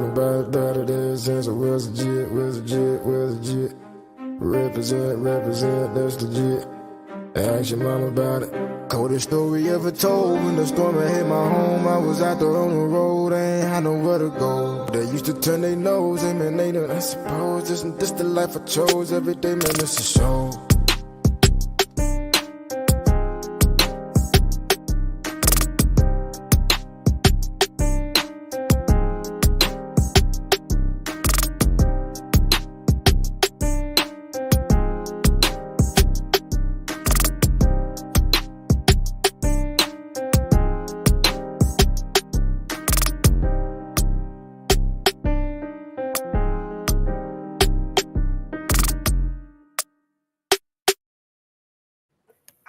about it ever since I was legit. Represent, that's legit. Ask your mom about it. Coldest story ever told. When the storm had hit my home, I was out there on the road, I ain't had nowhere to go. They used to turn their nose, and man, they don't. I suppose this the life I chose. Every day, man, it's a show.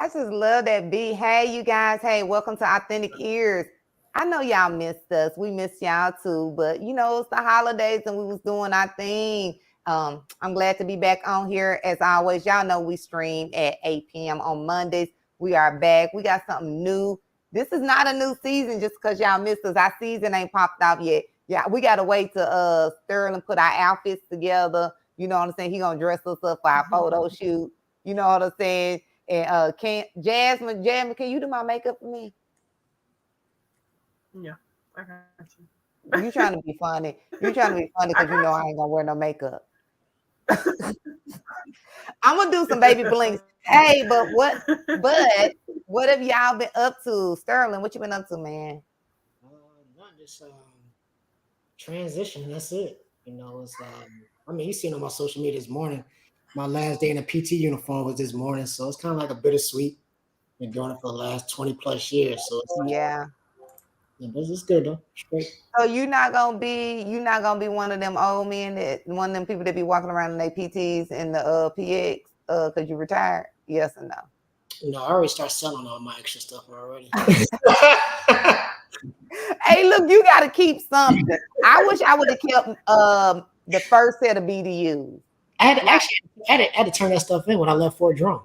I just love that beat. Hey, you guys. Hey, welcome to Authentic Ears. I know y'all missed us. We missed y'all too, but you know, it's the holidays and we was doing our thing. I'm glad to be back on here. As always, y'all know we stream at 8 p.m. on Mondays. We are back. We got something new. This is not a new season just because y'all missed us. Our season ain't popped out yet. Yeah, we got to wait to Sterling put our outfits together. You know what I'm saying? He gonna dress us up for our photo shoot. You know what I'm saying? And Jasmine, can you do my makeup for me? Yeah, I got you. You trying to be funny? You trying to be funny because you know I ain't gonna wear no makeup. I'm gonna do some baby blinks. Hey, but what have y'all been up to, Sterling? What you been up to, man? Not just transition. That's it. You know, it's I mean, you seen on my social media this morning. My last day in a PT uniform was this morning, so it's kind of like a bittersweet. Been doing it for the last 20 plus years, so it's yeah, but it's good though. Straight. So you're not gonna be one of them old men one of them people that be walking around in their PTs and the PX because you retired? Yes or no? No, I already started selling all my extra stuff already. Hey, look, you got to keep something. I wish I would have kept the first set of BDUs. I had to turn that stuff in when I left Fort Drum.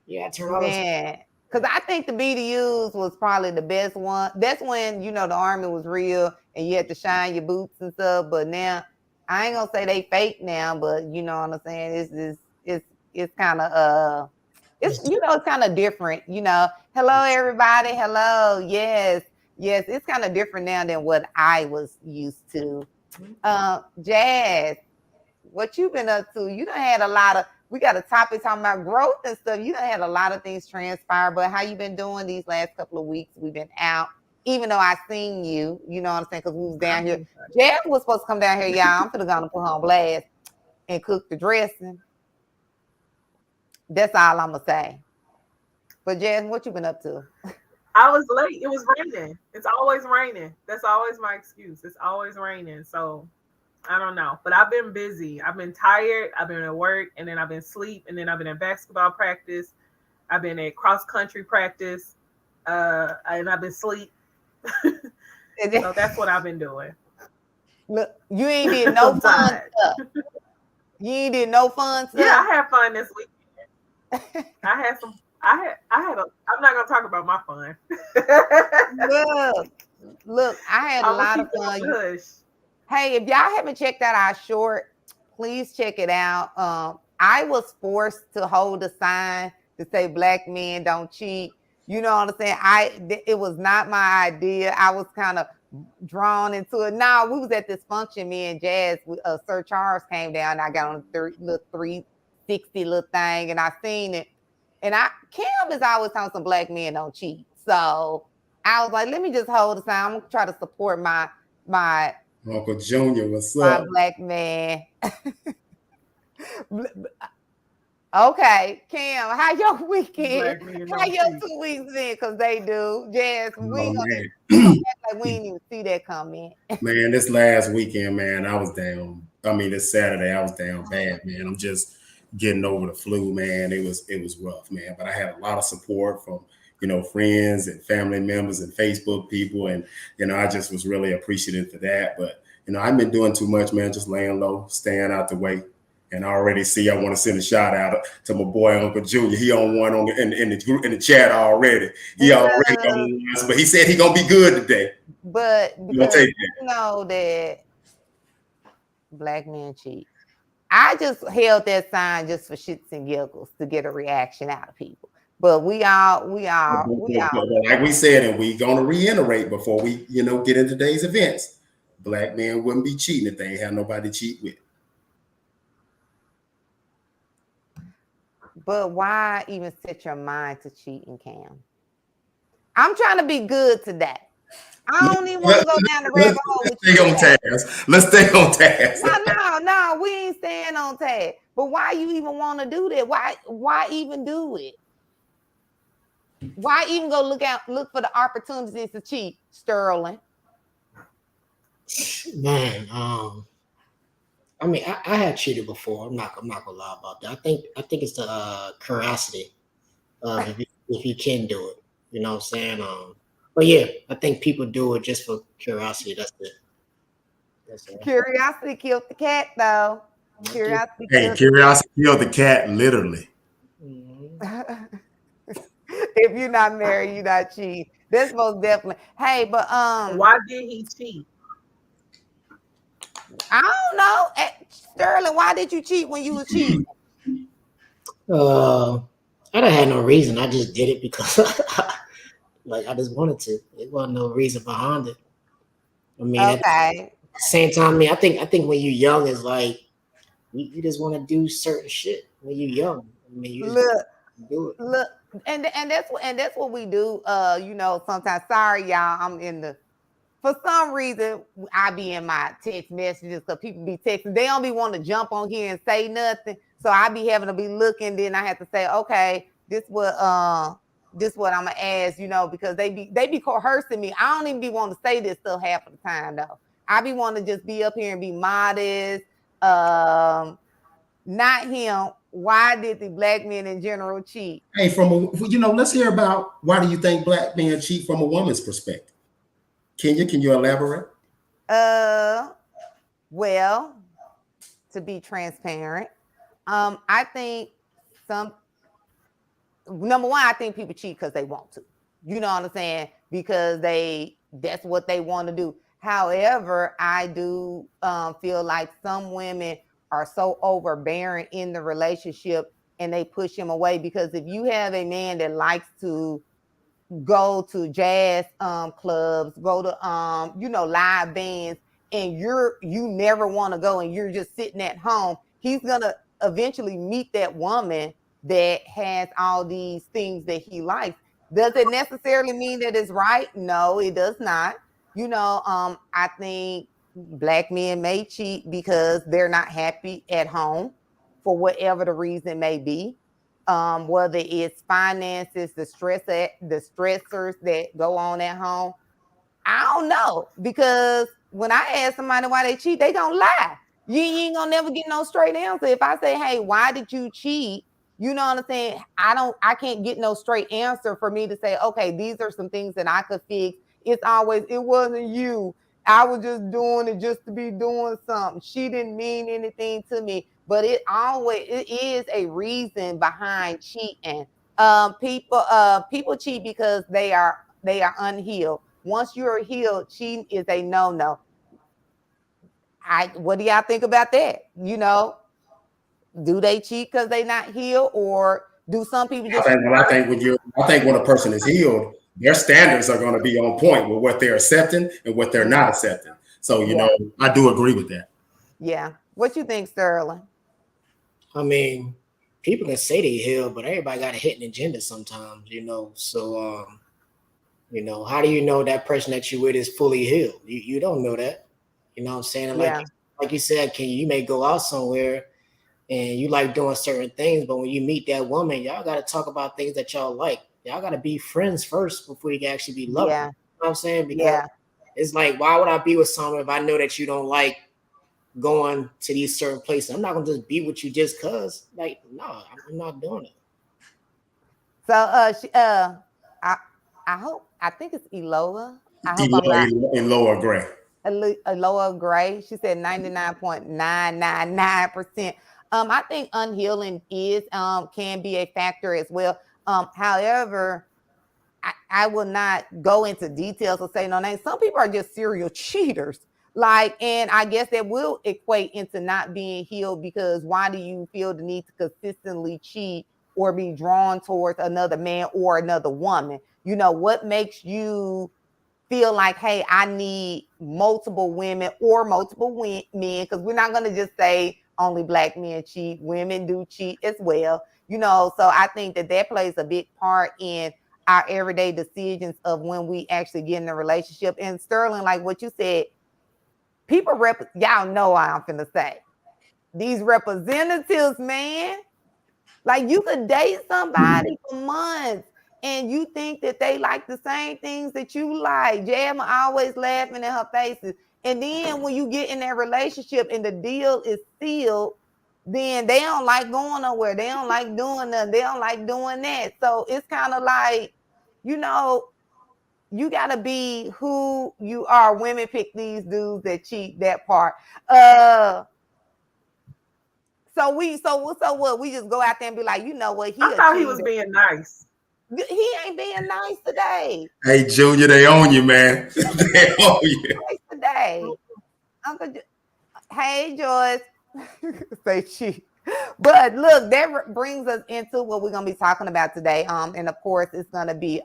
Yeah, I turned all that. Because I think the BDUs was probably the best one. That's when, you know, the Army was real and you had to shine your boots and stuff. But now, I ain't going to say they fake now, but you know what I'm saying? It's kind of, it's kind of different, you know. Hello, everybody. Hello. Yes, it's kind of different now than what I was used to. Jazz, what you been up to? You done had a lot of, we got a topic talking about growth and stuff. You done had a lot of things transpire, but how you been doing these last couple of weeks? We've been out, even though I seen you, you know what I'm saying? Because we was down here. Jazz was supposed to come down here, y'all. I'm finna go put her on blast and cook the dressing. That's all I'm gonna say. But Jazz, what you been up to? I was late. It was raining. It's always raining. That's always my excuse. It's always raining. So I don't know. But I've been busy. I've been tired. I've been at work, and then I've been asleep, and then I've been in basketball practice. I've been at cross country practice, and I've been asleep. So that's what I've been doing. Look, you ain't did no fun stuff. You ain't did no fun stuff. Yeah, I had fun this weekend. I'm not gonna talk about my fun. Look, I had a lot of fun. Hey, if y'all haven't checked out our short, please check it out. I was forced to hold a sign to say "Black men don't cheat." You know what I'm saying? It was not my idea. I was kind of drawn into it. Now we was at this function, me and Jazz. Sir Charles came down. I got on the 360 little thing, and I seen it. And Kim is always telling some black men don't cheat. So I was like, let me just hold the sign. I'm gonna try to support my Uncle Junior. What's my up? Black man. Okay, Kim, how your weekend? How your 2 weeks been? Because they do. Jazz, we ain't gonna act like we ain't even see that comment. Man, this last weekend, man, I was down. I mean, this Saturday, I was down bad, man. I'm just getting over the flu, man. It was rough, man. But I had a lot of support from, friends and family members and Facebook people. And, I just was really appreciative for that. But, I've been doing too much, man, just laying low, staying out the way. And I already see I want to send a shout out to my boy Uncle Junior. He on one in the chat already. He already on one, but he said he gonna be good today. But because you know that Black men cheat. I just held that sign just for shits and giggles to get a reaction out of people. But we all. Like we said, and we gonna reiterate before we, get into today's events. Black men wouldn't be cheating if they ain't have nobody to cheat with. But why even set your mind to cheating, Cam? I'm trying to be good today. I don't even want to go down the rabbit hole with you. Let's stay on task. No, we ain't staying on task. But why you even want to do that? Why even do it? Why even go look for the opportunities to cheat, Sterling? Man, I mean, I had cheated before. I'm not gonna lie about that. I think it's the curiosity of if you can do it. You know what I'm saying? But yeah, I think people do it just for curiosity. That's it. Curiosity killed the cat, though. Curiosity killed the cat, literally. Mm-hmm. If you're not married, you're not cheating. That's most definitely. Hey, but why did he cheat? I don't know. Sterling, why did you cheat when you was cheating? I didn't have no reason. I just did it because I just wanted to. There wasn't no reason behind it. I mean, okay. At the same time, I mean, I think when you're young is like you just want to do certain shit when you're young. I mean, you just do it. Look, and that's what we do. Sometimes. Sorry, y'all. For some reason, I be in my text messages because people be texting. They don't be wanting to jump on here and say nothing. So I be having to be looking. Then I have to say, okay, this what I'm gonna ask, because they be coercing me. I don't even be wanting to say this stuff half of the time though. I be wanting to just be up here and be modest. Not him. Why did the black men in general cheat? Hey, let's hear about why do you think black men cheat from a woman's perspective? Can you elaborate? Well, to be transparent, I think number one, I think people cheat because they want to. You know what I'm saying? Because that's what they want to do. However, I do feel like some women are so overbearing in the relationship and they push him away, because if you have a man that likes to go to jazz clubs, go to live bands, and you never want to go and you're just sitting at home, he's gonna eventually meet that woman that has all these things that he likes. Does it necessarily mean that it's right? No, it does not. I think black men may cheat because they're not happy at home for whatever the reason may be. Whether it's finances, the stressors that go on at home. I don't know, because when I ask somebody why they cheat, they don't lie. You ain't gonna never get no straight answer. If I say, hey, why did you cheat? You know what I'm saying? I can't get no straight answer for me to say, okay, these are some things that I could fix. It's always, it wasn't you. I was just doing it just to be doing something. She didn't mean anything to me. But it is a reason behind cheating. People cheat because they are unhealed. Once you're healed, cheating is a no-no. What do y'all think about that? Do they cheat because they not healed, or do some people just? I think when a person is healed, their standards are going to be on point with what they're accepting and what they're not accepting. So I do agree with that. Yeah. What you think, Sterling? I mean, people can say they healed, but everybody got a hidden agenda sometimes, So, how do you know that person that you with is fully healed? You don't know that. You know what I'm saying? And like you said, you may go out somewhere and you like doing certain things, but when you meet that woman, y'all got to talk about things that y'all like. Y'all got to be friends first before you can actually be loved. Yeah. You know what I'm saying? Because it's like, why would I be with someone if I know that you don't like going to these certain places? I'm not gonna just be with you just cause. Like, no, I'm not doing it. So I think it's Eloa. Eloa Gray. Eloa Gray. She said 99.999%. I think unhealing can be a factor as well. However, I will not go into details or say no names. Some people are just serial cheaters. Like, and I guess that will equate into not being healed, because why do you feel the need to consistently cheat or be drawn towards another man or another woman? You know, what makes you feel like, hey, I need multiple women or multiple men? Because we're not going to just say only black men cheat. Women do cheat as well. You know, so I think that that plays a big part in our everyday decisions of when we actually get in a relationship. And Sterling, like what you said, people y'all know what I'm finna say. These representatives, man, like you could date somebody for months and you think that they like the same things that you like. Jam always laughing in her faces. And then when you get in that relationship and the deal is sealed, then they don't like going nowhere. They don't like doing nothing. They don't like doing that. So it's kind of like, you know, you gotta be who you are. Women pick these dudes that cheat, that part. So what? We just go out there and be like, you know what? I thought he was being nice. He ain't being nice today. Hey, Junior, they own you, man. They own you. Nice today. Uncle, hey, Joyce. Say cheat. But look, that brings us into what we're gonna be talking about today. And of course, it's gonna be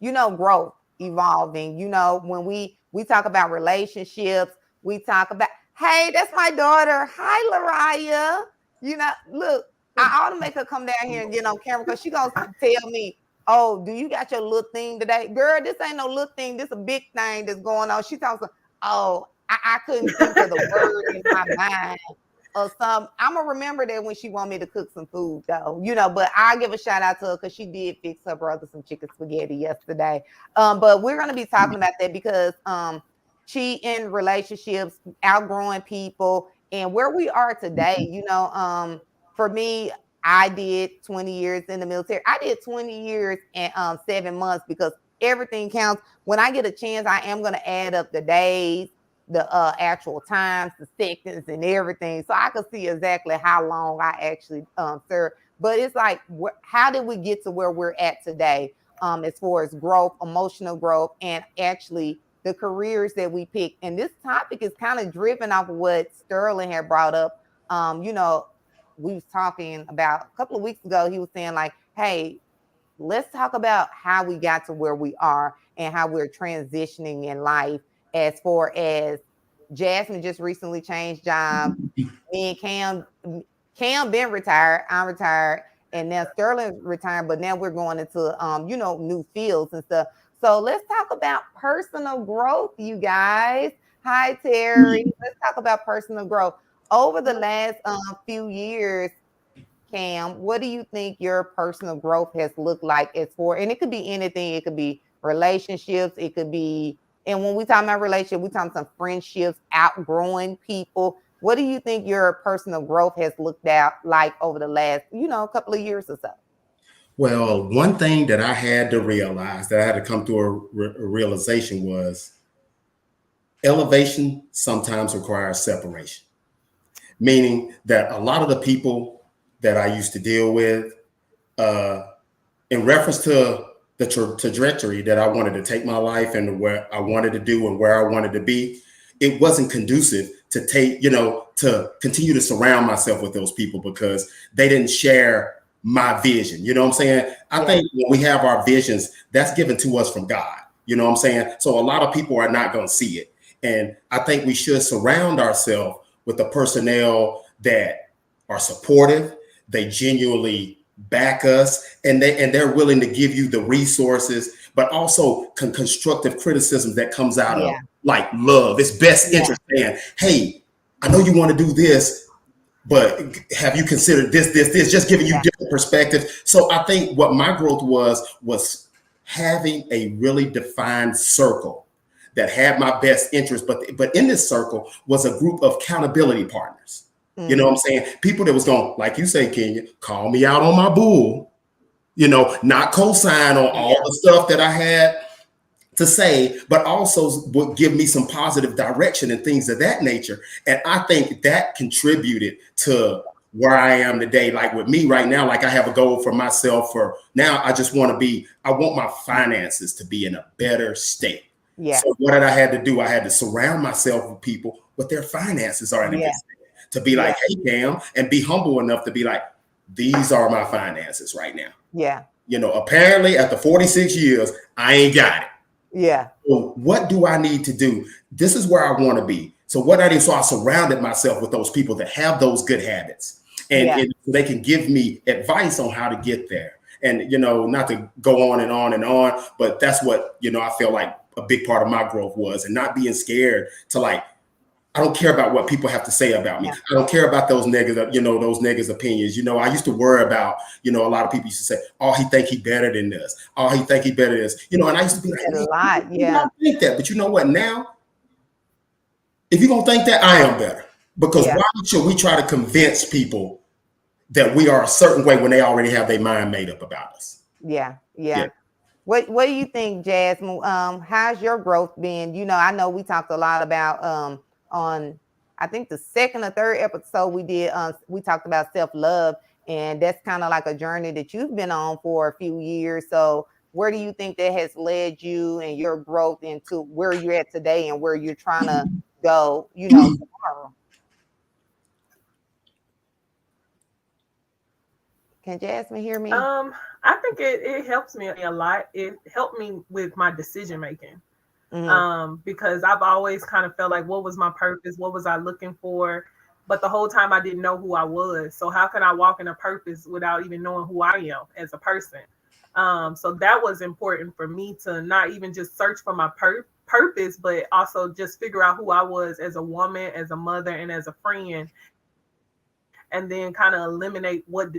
you know, growth, evolving. You know, when we talk about relationships, we talk about, hey, that's my daughter. Hi, Lariah. You know, look, I ought to make her come down here and get on camera, because she gonna tell me, oh, do you got your little thing today? Girl, this ain't no little thing. This a big thing that's going on. She talks, oh, I couldn't think of the word in my mind. Or some, I'm gonna remember that when she want me to cook some food, though, you know. But I'll give a shout out to her because she did fix her brother some chicken spaghetti yesterday. But we're gonna be talking about that because cheating, relationships, outgrowing people, and where we are today. You know, for me, I did 20 years in the military. I did 20 years and 7 months, because everything counts. When I get a chance, I am gonna add up the days, the actual times, the seconds, and everything, so I can see exactly how long I actually served. But it's like, how did we get to where we're at today, as far as growth, emotional growth, and actually the careers that we pick? And this topic is kind of driven off of what Sterling had brought up. You know, we was talking about a couple of weeks ago. He was saying like, hey, let's talk about how we got to where we are and how we're transitioning in life. As far as Jasmine just recently changed job, me and Cam been retired, I'm retired, and now Sterling retired, but now we're going into you know, new fields and stuff. So let's talk about personal growth, you guys. Hi, Terry. Let's talk about personal growth. Over the last few years, Cam, what do you think your personal growth has looked like as for, and it could be anything, it could be relationships, it could be, and when we talk about relationship, we talk some friendships, outgrowing people. What do you think your personal growth has looked out like over the last, you know, couple of years or so? Well, one thing that I had to realize, that I had to come to a realization, was elevation sometimes requires separation. Meaning that a lot of the people that I used to deal with, in reference to the trajectory that I wanted to take my life and where I wanted to do and where I wanted to be, it wasn't conducive to take, you know, to continue to surround myself with those people, because they didn't share my vision. You know what I'm saying? I think when we have our visions, that's given to us from God. You know what I'm saying? So a lot of people are not going to see it. And I think we should surround ourselves with the personnel that are supportive. They genuinely back us, and they're willing to give you the resources, but also constructive criticism that comes out of like love. It's best interest. And hey, I know you want to do this, but have you considered this, just giving you different perspectives. So I think what my growth was having a really defined circle that had my best interest, but in this circle was a group of accountability partners. You know what I'm saying? People that was going, like you say, Kenya, call me out on my bull, you know, not co-sign on all the stuff that I had to say, but also would give me some positive direction and things of that nature. And I think that contributed to where I am today. Like with me right now, like I have a goal for myself for now. I just want to I want my finances to be in a better state. Yeah. So what did I had to do? I had to surround myself with people with their finances are in a good Yeah. state. To be like, hey, Cam, and be humble enough to be like, these are my finances right now. Yeah. You know, apparently after 46 years, I ain't got it. Yeah. So what do I need to do? This is where I want to be. So what I did, so I surrounded myself with those people that have those good habits, and they can give me advice on how to get there. And, you know, not to go on and on and on, but that's what, you know, I feel like a big part of my growth was, and not being scared to like, I don't care about what people have to say about me. Yeah. I don't care about those negative, you know, those negative opinions. You know, I used to worry about, you know, a lot of people used to say, oh, he think he better than this. Oh, he think he better than this. You know, and I used to be like, a lot. I don't think that. But you know what? Now, if you're going to think that, I am better. Because why should we try to convince people that we are a certain way when they already have their mind made up about us? Yeah. What do you think, Jasmine? How's your growth been? You know, I know we talked a lot about on I think the second or third episode we did, we talked about self-love, and that's kind of like a journey that you've been on for a few years. So where do you think that has led you and your growth into where you're at today and where you're trying to go, you know, tomorrow? Can Jasmine hear me? I think it helps me a lot. It helped me with my decision making. Because I've always kind of felt like, what was my purpose? What was I looking for? But the whole time I didn't know who I was. So how can I walk in a purpose without even knowing who I am as a person? So that was important for me to not even just search for my purpose, but also just figure out who I was as a woman, as a mother, and as a friend. And then kind of eliminate what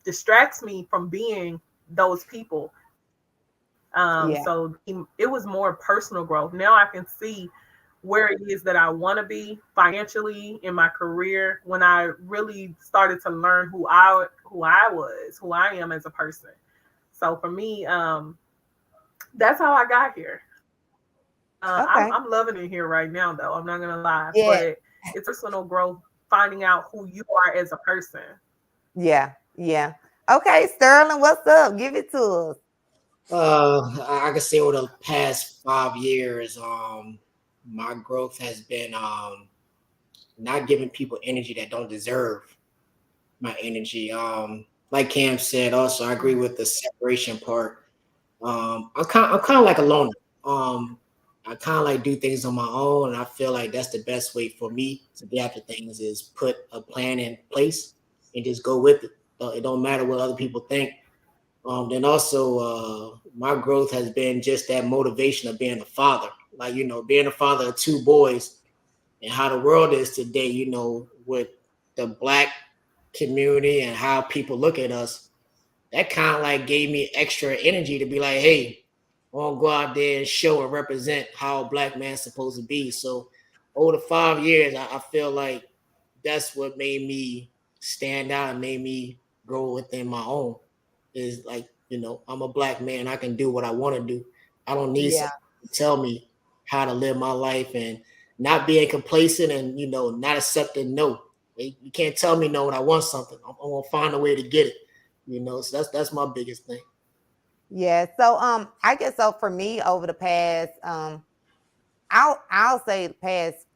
distracts me from being those people. So it was more personal growth. Now I can see where it is that I want to be financially in my career when I really started to learn who I am as a person. So for me, that's how I got here. I'm loving it here right now, though. I'm not gonna lie, but it's personal growth, finding out who you are as a person. Yeah. Okay, Sterling, what's up? Give it to us. I can say over the past 5 years, my growth has been not giving people energy that don't deserve my energy. Like Cam said, also I agree with the separation part. I'm kind of like a loner. I kind of like do things on my own, and I feel like that's the best way for me to be after things is put a plan in place and just go with it. It don't matter what other people think. Then also my growth has been just that motivation of being a father, like, you know, being a father of 2 boys and how the world is today, you know, with the Black community and how people look at us. That kind of like gave me extra energy to be like, hey, I want to go out there and show and represent how a Black man's supposed to be. So over the 5 years, I feel like that's what made me stand out and made me grow within my own. Is like, you know, I'm a Black man. I can do what I want to do. I don't need someone to tell me how to live my life, and not being complacent and, you know, not accepting no. You can't tell me no when I want something. I'm gonna find a way to get it. You know, so that's my biggest thing. Yeah. So I guess so for me over the past I'll say the past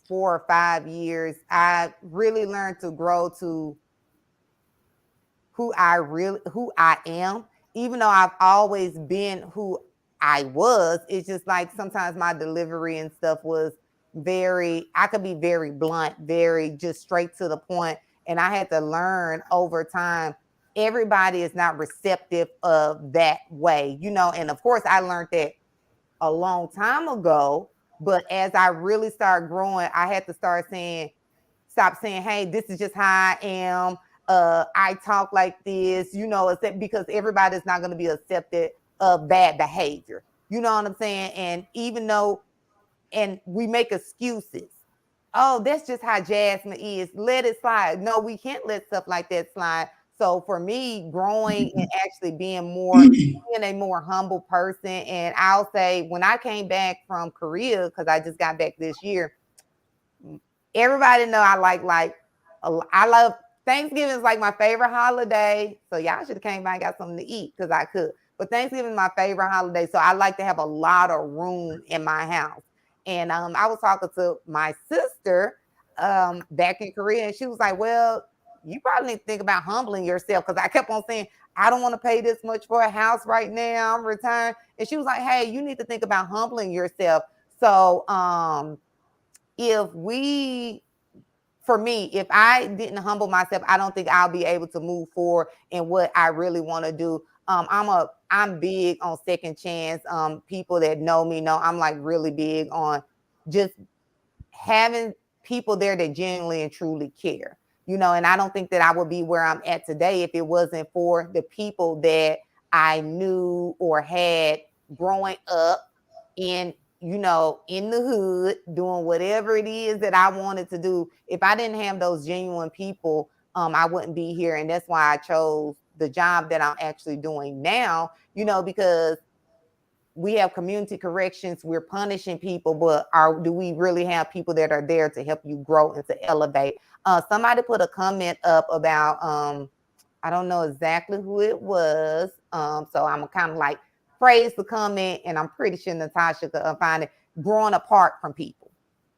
4 or 5 years, I really learned to grow to who I am, even though I've always been who I was. It's just like sometimes my delivery and stuff was I could be very blunt, very just straight to the point. And I had to learn over time, everybody is not receptive of that way, you know. And of course, I learned that a long time ago. But as I really started growing, I had to stop saying, hey, this is just how I am. I talk like this, you know, because everybody's not going to be accepted of bad behavior. You know what I'm saying? And even though, and we make excuses. Oh, that's just how Jasmine is. Let it slide. No, we can't let stuff like that slide. So for me, growing and actually being a more humble person. And I'll say when I came back from Korea, because I just got back this year, everybody know I love Thanksgiving is like my favorite holiday. So y'all should have came by and got something to eat because I could. but Thanksgiving is my favorite holiday. So I like to have a lot of room in my house. And I was talking to my sister back in Korea, and she was like, well, you probably need to think about humbling yourself, because I kept on saying, I don't want to pay this much for a house right now. I'm retired. And she was like, hey, you need to think about humbling yourself. So for me, if I didn't humble myself, I don't think I'll be able to move forward in what I really want to do. I'm big on second chance. People that know me know I'm like really big on just having people there that genuinely and truly care, and I don't think that I would be where I'm at today if it wasn't for the people that I knew or had growing up in the hood, doing whatever it is that I wanted to do. If I didn't have those genuine people, I wouldn't be here. And that's why I chose the job that I'm actually doing now, because we have community corrections, we're punishing people, but do we really have people that are there to help you grow and to elevate? Somebody put a comment up about, I don't know exactly who it was. So I'm kind of like phrase the comment, and I'm pretty sure Natasha could find it, growing apart from people,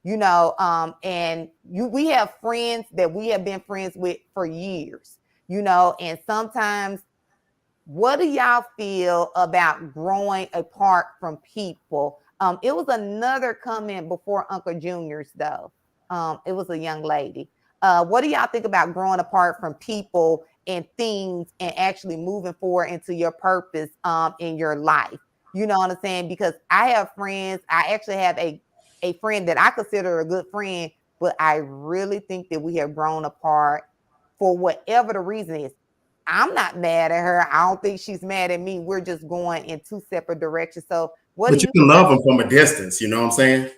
and we have friends that we have been friends with for years, and sometimes, what do y'all feel about growing apart from people? It was another comment before Uncle Junior's, though. It was a young lady. What do y'all think about growing apart from people and things and actually moving forward into your purpose in your life? You know what I'm saying? Because I have friends. I actually have a friend that I consider a good friend, but I really think that we have grown apart for whatever the reason is. I'm not mad at her. I don't think she's mad at me. We're just going in two separate directions. So but you can love them from a distance, you know what I'm saying?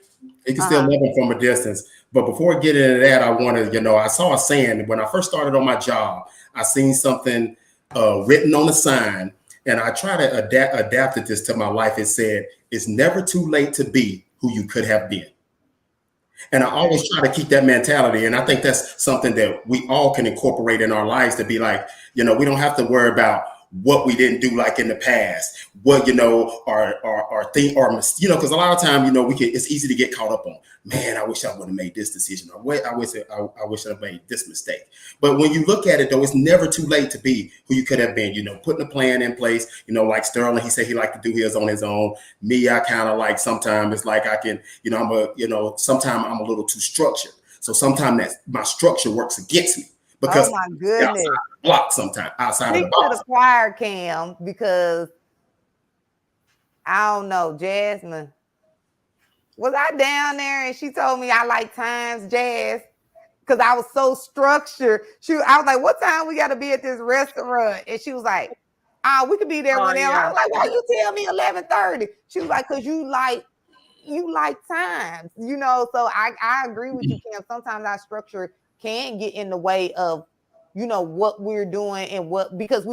You can still love them from a distance. But before I get into that, I want to, I saw a saying when I first started on my job. I seen something written on a sign, and I try to adapted this to my life. It said, it's never too late to be who you could have been. And I always try to keep that mentality. And I think that's something that we all can incorporate in our lives, to be like, we don't have to worry about what we didn't do like in the past, what, our thing, or, because a lot of time, it's easy to get caught up on, man, I wish I would have made this decision, or I wish I made this mistake. But when you look at it, though, it's never too late to be who you could have been, putting a plan in place, like Sterling, he said he liked to do his on his own. Me, I kind of like, sometimes it's like I can, sometimes I'm a little too structured. So sometimes that my structure works against me. Because oh my goodness, block sometimes outside of the box. To the choir, Cam, because I don't know, Jasmine. Was I down there and she told me I like times, Jazz? Because I was so structured. I was like, what time we got to be at this restaurant? And she was like, we could be there whenever. Yeah. I was like, why you tell me 11:30? She was like, because you like times, So I agree with you, Cam. Sometimes our structure can get in the way of, what we're doing and because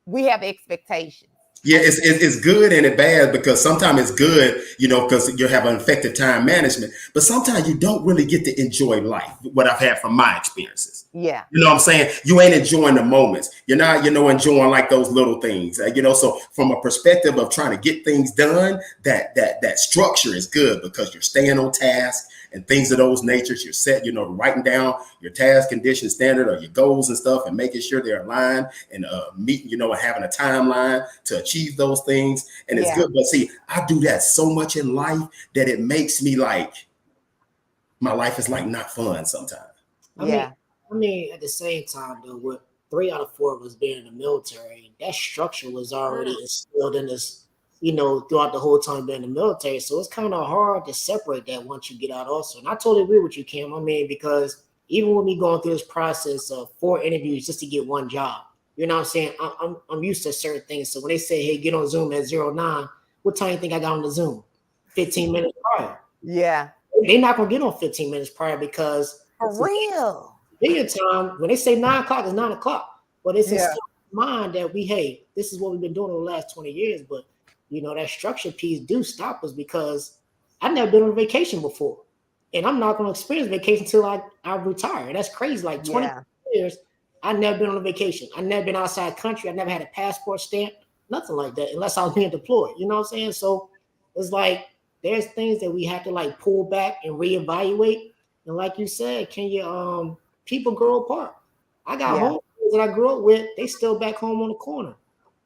we have expectations. Yeah, it's good and it's bad, because sometimes it's good, because you have an effective time management, but sometimes you don't really get to enjoy life, what I've had from my experiences. Yeah. You know what I'm saying? You ain't enjoying the moments. You're not, enjoying like those little things, so from a perspective of trying to get things done, that structure is good, because you're staying on task and things of those natures. You're set, writing down your task, condition, standard, or your goals and stuff, and making sure they're aligned and meeting, and having a timeline to achieve those things. And it's good. But see, I do that so much in life that it makes me like, my life is like not fun sometimes. I mean, at the same time, though, with 3 out of 4 of us being in the military, that structure was already instilled in us, throughout the whole time being in the military. So it's kind of hard to separate that once you get out also. And I totally agree with you, Cam. I mean, because even with me going through this process of 4 interviews just to get one job, you know what I'm saying? I'm used to certain things. So when they say, hey, get on Zoom at 09, what time do you think I got on the Zoom? 15 minutes prior. Yeah. They're not going to get on 15 minutes prior, because for real. Video time, when they say 9 o'clock, it's 9 o'clock. But it's in mind that this is what we've been doing over the last 20 years. But that structure piece do stop us, because I've never been on vacation before. And I'm not going to experience vacation until I retire. That's crazy. Like 20 years, I've never been on a vacation. I've never been outside country. I never had a passport stamp. nothing like that, unless I was being deployed. You know what I'm saying? So it's like there's things that we have to like pull back and reevaluate. And like you said, can you people grow apart? I got Yeah. home that I grew up with, they still back home on the corner.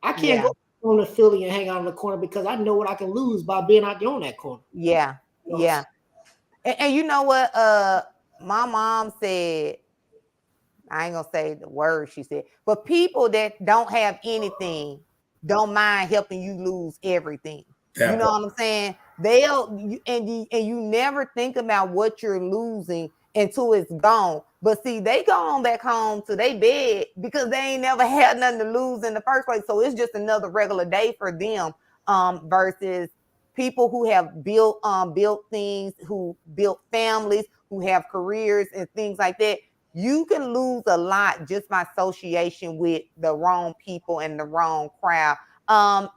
I can't Yeah. go on to Philly and hang out in the corner because I know what I can lose by being out there on that corner. Yeah. Yeah. And you know what? My mom said, I ain't gonna say the word she said, but people that don't have anything don't mind helping you lose everything. That You know what I'm saying? And you never think about what you're losing until it's gone. But see, they go on back home to their bed because they ain't never had nothing to lose in the first place. So it's just another regular day for them. Versus people who have built things, who built families, who have careers and things like that. You can lose a lot just by association with the wrong people and the wrong crowd.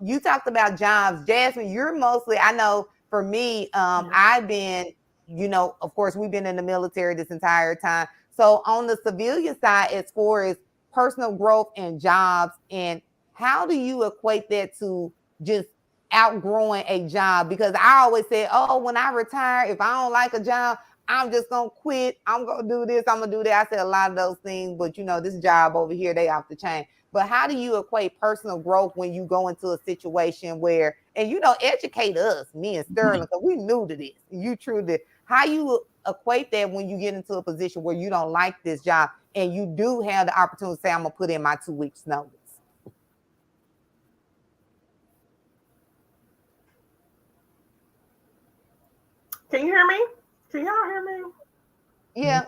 You talked about jobs, Jasmine. You're mostly, I know for me, I've been, of course, we've been in the military this entire time. So on the civilian side, as far as personal growth and jobs, and how do you equate that to just outgrowing a job? Because I always say, oh, when I retire, if I don't like a job, I'm just gonna quit. I'm gonna do this. I'm gonna do that. I said a lot of those things, but this job over here, they off the chain. But how do you equate personal growth when you go into a situation where, and educate us, me and Sterling, because we new to this. You true to how you equate that when you get into a position where you don't like this job and you do have the opportunity to say, I'm gonna put in my 2 weeks notice. Can you hear me? Can y'all hear me? Yeah.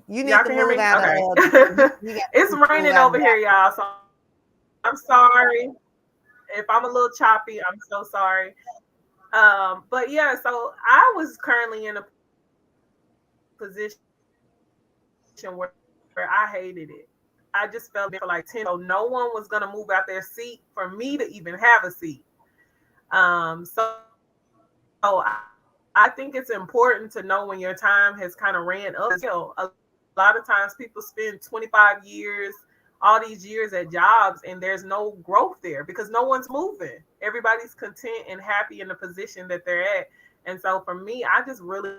You need y'all to can hear move me? out Okay. It's raining over here, y'all. So I'm sorry if I'm a little choppy. I'm so sorry. But yeah, so I was currently in a position where I hated it. I just felt for like 10. So no one was gonna move out their seat for me to even have a seat. So I think it's important to know when your time has kind of ran up. A lot of times people spend 25 years, all these years at jobs, and there's no growth there because no one's moving. Everybody's content and happy in the position that they're at. And so for me, I just really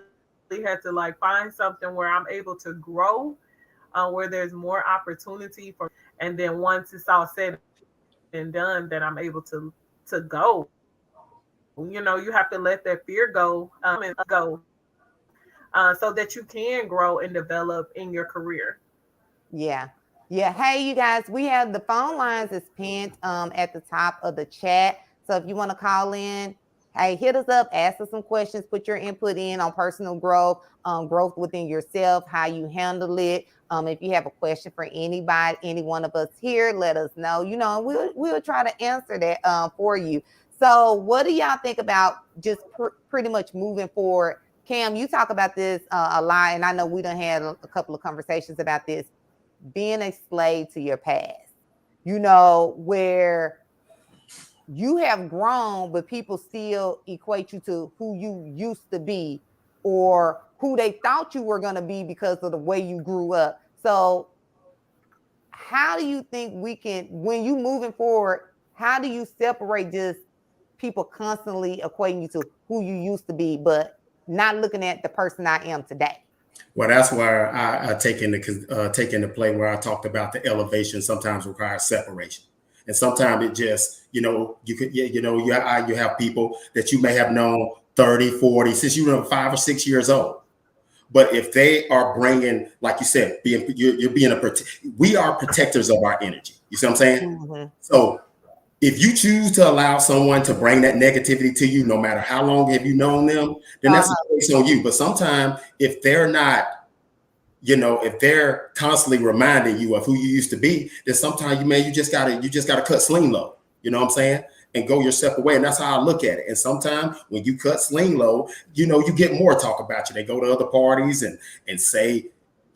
had to like find something where I'm able to grow, where there's more opportunity for, and then once it's all said and done, then I'm able to go. You have to let that fear go, so that you can grow and develop in your career. Yeah. Hey, you guys, we have the phone lines is pinned at the top of the chat. So if you want to call in, hey, hit us up, ask us some questions, put your input in on personal growth, growth within yourself, how you handle it. If you have a question for anybody, any one of us here, let us know. We'll try to answer that for you. So what do y'all think about just pretty much moving forward? Cam, you talk about this a lot, and I know we done had a couple of conversations about this, being a slave to your past, where you have grown, but people still equate you to who you used to be or who they thought you were going to be because of the way you grew up. So how do you think we can, when you moving forward, how do you separate just people constantly equating you to who you used to be, but not looking at the person I am today? Well, that's where I take into play where I talked about the elevation sometimes requires separation. And sometimes it just, you have people that you may have known 30, 40, since you were 5 or 6 years old. But if they are bringing, like you said, we are protectors of our energy. You see what I'm saying? Mm-hmm. So if you choose to allow someone to bring that negativity to you, no matter how long have you known them, then that's a place on you. But sometimes if they're not, if they're constantly reminding you of who you used to be, then sometimes you just gotta cut sling low. You know what I'm saying? And go your separate way. And that's how I look at it. And sometimes when you cut sling low, you get more talk about you. They go to other parties and say,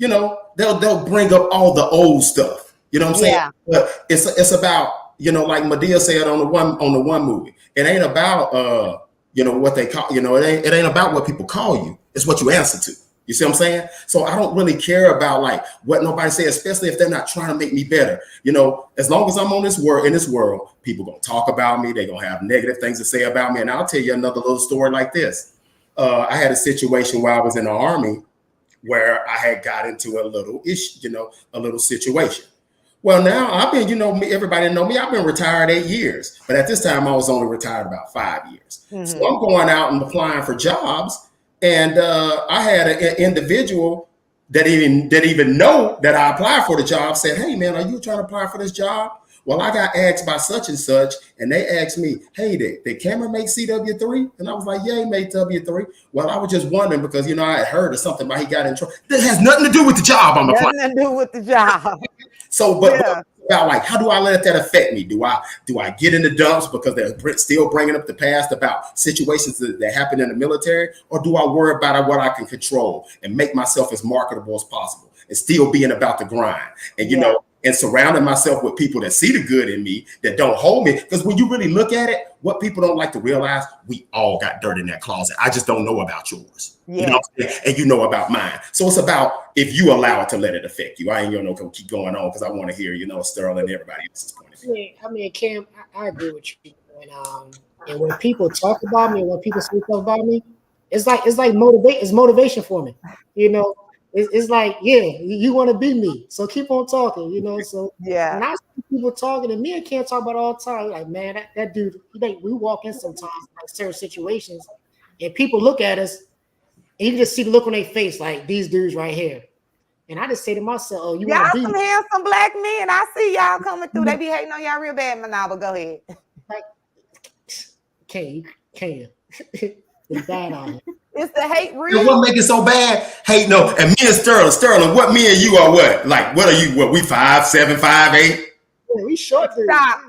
they'll bring up all the old stuff. You know what I'm saying? But it's about, like Madea said on the one movie, it ain't about what they call, it ain't about what people call you. It's what you answer to. You see what I'm saying? So I don't really care about like what nobody says, especially if they're not trying to make me better. You know, as long as I'm on this world, in this world, people gonna talk about me. They're gonna have negative things to say about me. And I'll tell you another little story like this. I had a situation where I was in the Army where I had got into a little issue, you know, a little situation. Well, now I've been, you know, everybody know me. I've been retired 8 years, but at this time I was only retired about 5 years. Mm-hmm. So I'm going out and applying for jobs. And I had an individual that even know that I applied for the job said, "Hey man, are you trying to apply for this job?" Well, I got asked by such and such, and they asked me, "Hey, did Cameron make CW3?" And I was like, "Yeah, he made W3." Well, I was just wondering because you know I had heard of something about he got in trouble. That has nothing to do with the job I'm applying. Nothing to do with the job. So, but about like, how do I let that affect me? Do I get in the dumps because they're still bringing up the past about situations that happen in the military, or do I worry about what I can control and make myself as marketable as possible and still being about the grind and you know and surrounding myself with people that see the good in me that don't hold me? Because when you really look at it, what people don't like to realize, we all got dirt in that closet. I just don't know about yours. You know what I'm saying? And you know about mine. So it's about if you allow it to let it affect you. I ain't gonna keep going on because I want to hear, you know, Sterling and everybody else's point of view. I mean, Cam, I agree with you. And when people talk about me, and when people say stuff about me, it's like motivation for me. You know, it's like, yeah, you want to be me, so keep on talking. You know, so when I see people talking, and me and Cam talk about it all the time, like, man, that dude, like, we walk in sometimes like certain situations, and people look at us, and you can just see the look on their face, like these dudes right here. And I just say to myself, "Oh, you want to be some handsome black men? I see y'all coming through. They be hating on y'all real bad, now, but go ahead." Like, can you? It's bad out here. It's the hate real. And what make it so bad? Hey, no, and me and Sterling, what me and you are what? Like, what are you? What, we 5'7", 5'8"? Yeah, we short. Stop.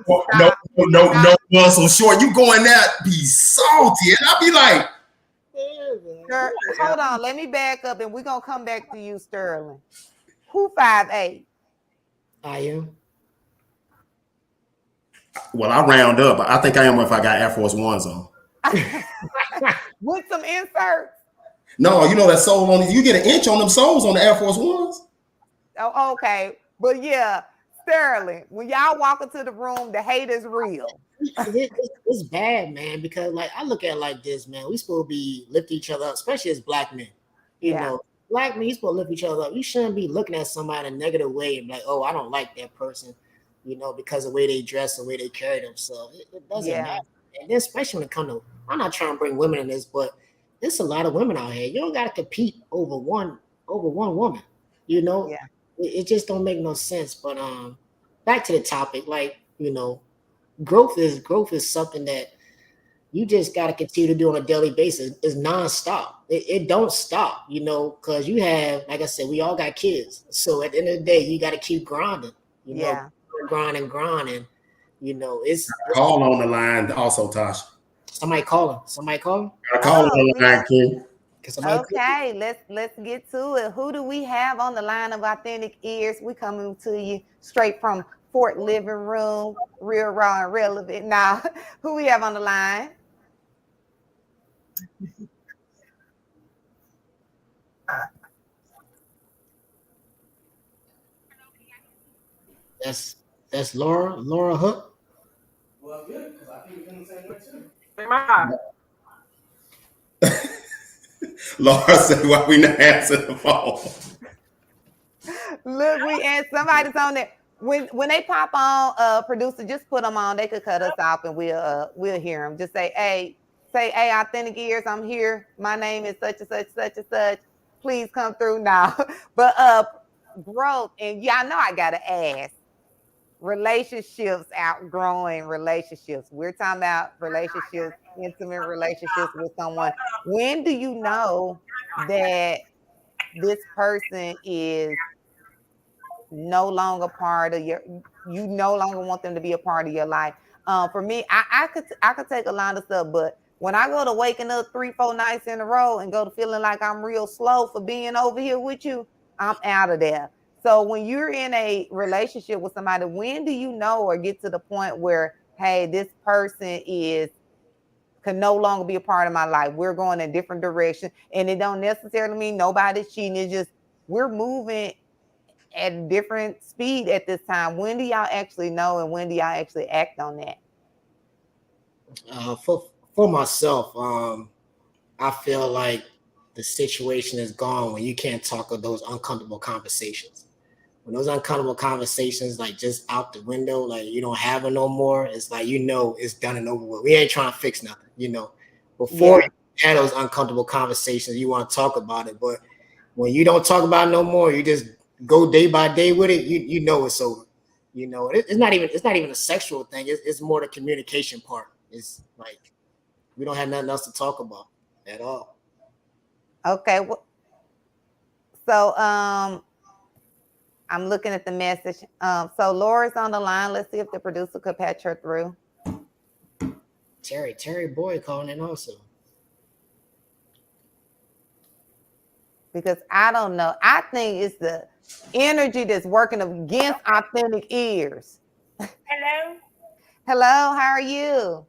No, muscle short. You going there, be salty, and I'll be like, hold on, let me back up, and we're gonna come back to you, Sterling. Who 5'8"? I am. Well, I round up. I think I am if I got Air Force Ones on. With some inserts. No, you know that sole on you get an inch on them soles on the Air Force Ones. Oh, okay. But yeah, Sterling, when y'all walk into the room, the hate is real. It's bad, man, because like I look at it like this, man. We supposed to be lifting each other up, especially as black men. You know, black men, you supposed to lift each other up. You shouldn't be looking at somebody in a negative way and be like, "Oh, I don't like that person," you know, because of the way they dress, the way they carry themselves. It doesn't matter. And then especially when it comes to, I'm not trying to bring women in this, but there's a lot of women out here. You don't got to compete over one woman. You know, it just don't make no sense. But back to the topic, like, you know, growth is something that you just got to continue to do on a daily basis. It's nonstop. It don't stop, you know, because you have, like I said, we all got kids. So at the end of the day, you got to keep grinding. You know, grinding. You know, it's call on the line also, Tasha. Somebody calling. I call on the line, Kim. Okay, let's get to it. Who do we have on the line of Authentic Ears? We coming to you straight from Fort Living Room, real raw and relevant. Now, who we have on the line? That's Laura Hook. Well, good, because I think you're going to say that too. Laura said, "Why we not answering the phone?" Look, we and somebody's on there. When they pop on, producer, just put them on. They could cut us off and we'll hear them. Just say, hey, Authentic Ears, I'm here. My name is such and such, such and such. Please come through now. But growth, and y'all know I gotta ask. Relationships, outgrowing relationships. We're talking about relationships, intimate relationships with someone. When do you know that this person is no longer part of you no longer want them to be a part of your life? For me, I could take a lot of stuff, but when I go to waking up 3-4 nights in a row and go to feeling like I'm real slow for being over here with you, I'm out of there. So when you're in a relationship with somebody, when do you know or get to the point where, hey, this person is can no longer be a part of my life. We're going in different direction. And it don't necessarily mean nobody's cheating. It's just we're moving at a different speed at this time. When do y'all actually know and when do y'all actually act on that? For myself, I feel like the situation is gone when you can't talk of those uncomfortable conversations. When those uncomfortable conversations like just out the window, like you don't have it no more, it's like it's done and over with. We ain't trying to fix nothing, Before you had those uncomfortable conversations, you want to talk about it. But when you don't talk about it no more, you just go day by day with it, you know it's over. It's not even a sexual thing, it's more the communication part. It's like we don't have nothing else to talk about at all. Okay. So I'm looking at the message. So Laura's on the line. Let's see if the producer could patch her through. Terry Boyd calling in also. Because I don't know. I think it's the energy that's working against authentic ears. Hello. Hello, how are you?